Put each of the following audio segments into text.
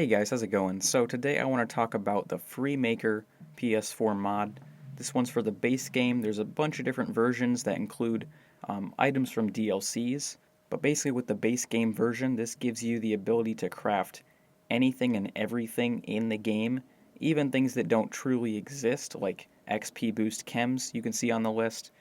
Hey guys, how's it going? So today I want to talk about the FreeMaker PS4 mod. This one's for the base game. There's a bunch of different versions that include items from DLCs, but basically with the base game version, this gives you the ability to craft anything and everything in the game, even things that don't truly exist, like XP boost chems you can see on the list,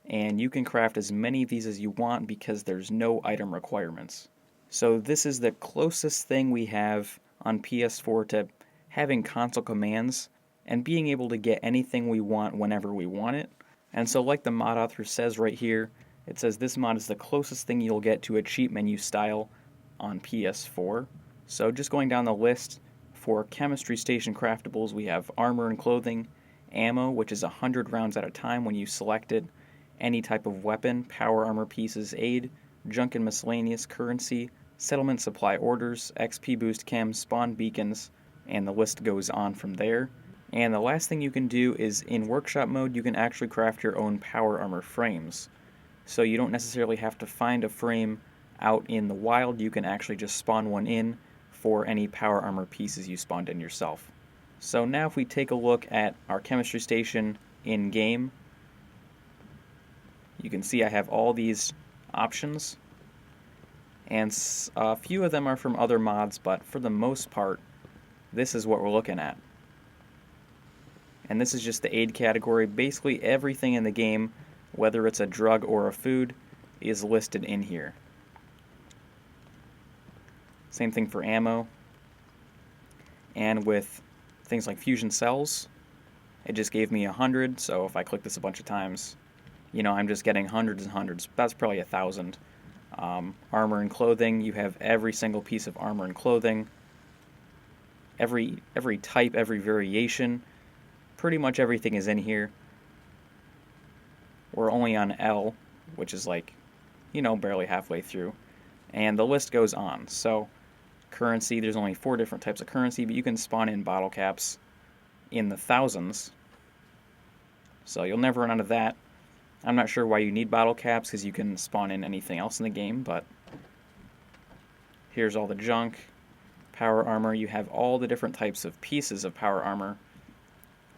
and you can craft as many of these as you want because there's no item requirements. So this is the closest thing we have on PS4 to having console commands and being able to get anything we want whenever we want it. And so like the mod author says right here, it says this mod is the closest thing you'll get to a cheat menu style on PS4. So just going down the list, for chemistry station craftables we have armor and clothing, ammo, which is 100 rounds at a time when you select it, any type of weapon, power armor pieces, aid, junk and miscellaneous currency, settlement supply orders, XP boost chems, spawn beacons, and the list goes on from there. And the last thing you can do is in workshop mode you can actually craft your own power armor frames. So you don't necessarily have to find a frame out in the wild, you can actually just spawn one in for any power armor pieces you spawned in yourself. So now if we take a look at our chemistry station in game, you can see I have all these options, and a few of them are from other mods, but for the most part, this is what we're looking at. And this is just the aid category. Basically everything in the game, whether it's a drug or a food, is listed in here. Same thing for ammo. And with things like fusion cells, it just gave me 100, so if I click this a bunch of times, I'm just getting hundreds and hundreds. That's probably 1,000. Armor and clothing, you have every single piece of armor and clothing. Every type, every variation, pretty much everything is in here. We're only on L, which is like, barely halfway through. And the list goes on. So, currency, there's only 4 different types of currency, but you can spawn in bottle caps in the thousands. So you'll never run out of that. I'm not sure why you need bottle caps, because you can spawn in anything else in the game, but here's all the junk. Power armor, you have all the different types of pieces of power armor.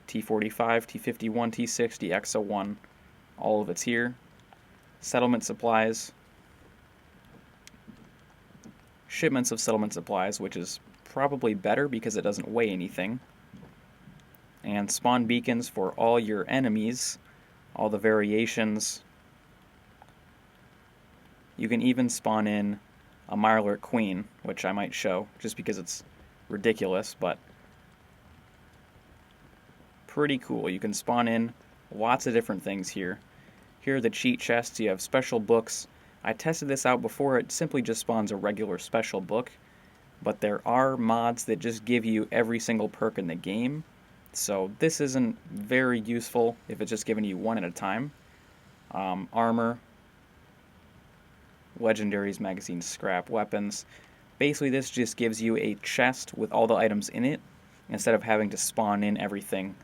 T45, T51, T60, XO1, all of it's here. Settlement supplies. Shipments of settlement supplies, which is probably better because it doesn't weigh anything. And spawn beacons for all your enemies. All the variations. You can even spawn in a Mirelurk Queen, which I might show, just because it's ridiculous, but pretty cool. You can spawn in lots of different things here. Here are the cheat chests. You have special books. I tested this out before. It simply just spawns a regular special book, but there are mods that just give you every single perk in the game. So this isn't very useful if it's just giving you one at a time. Armor, legendaries, magazines, scrap, weapons. Basically this just gives you a chest with all the items in it. Instead of having to spawn in everything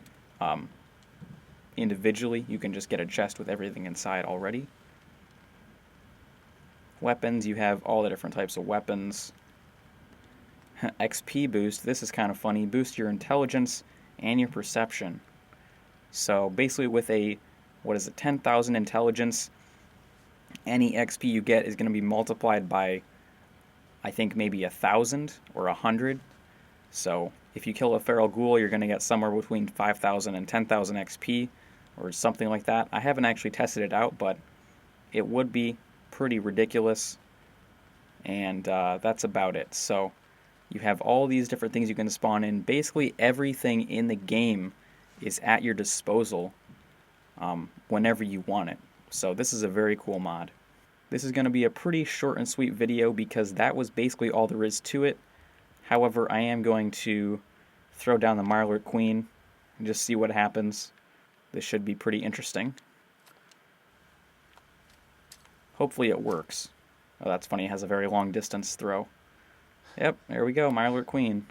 individually, you can just get a chest with everything inside already. Weapons, you have all the different types of weapons. XP boost, this is kind of funny. Boost your intelligence and your perception. So basically with a 10,000 intelligence, any XP you get is going to be multiplied by, I think, maybe 1,000 or 100. So if you kill a feral ghoul, you're going to get somewhere between 5,000 and 10,000 XP or something like that. I haven't actually tested it out, but it would be pretty ridiculous. And that's about it. So you have all these different things you can spawn in. Basically everything in the game is at your disposal whenever you want it. So this is a very cool mod. This is going to be a pretty short and sweet video because that was basically all there is to it. However, I am going to throw down the Mirelurk Queen and just see what happens. This should be pretty interesting. Hopefully it works. Oh, that's funny, it has a very long distance throw. Yep, there we go, Mirelurk Queen.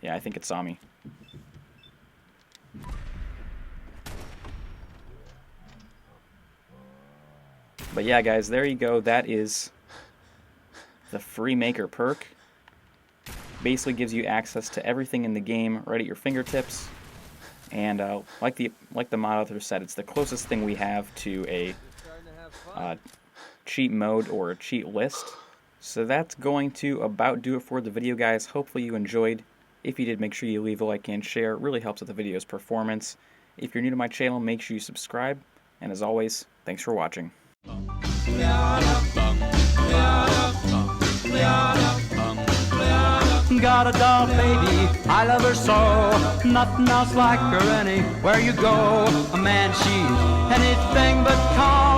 Yeah, I think it saw me. But yeah, guys, there you go. That is the FreeMaker perk. Basically gives you access to everything in the game right at your fingertips. And like the mod author said, it's the closest thing we have to a cheat mode or a cheat list. So that's going to about do it for the video, guys. Hopefully you enjoyed. If you did, make sure you leave a like and share. It really helps with the video's performance. If you're new to my channel, make sure you subscribe. And as always, thanks for watching. Got a doll baby, I love her so. Nothing else like her anywhere you go. A man, she's anything but calm.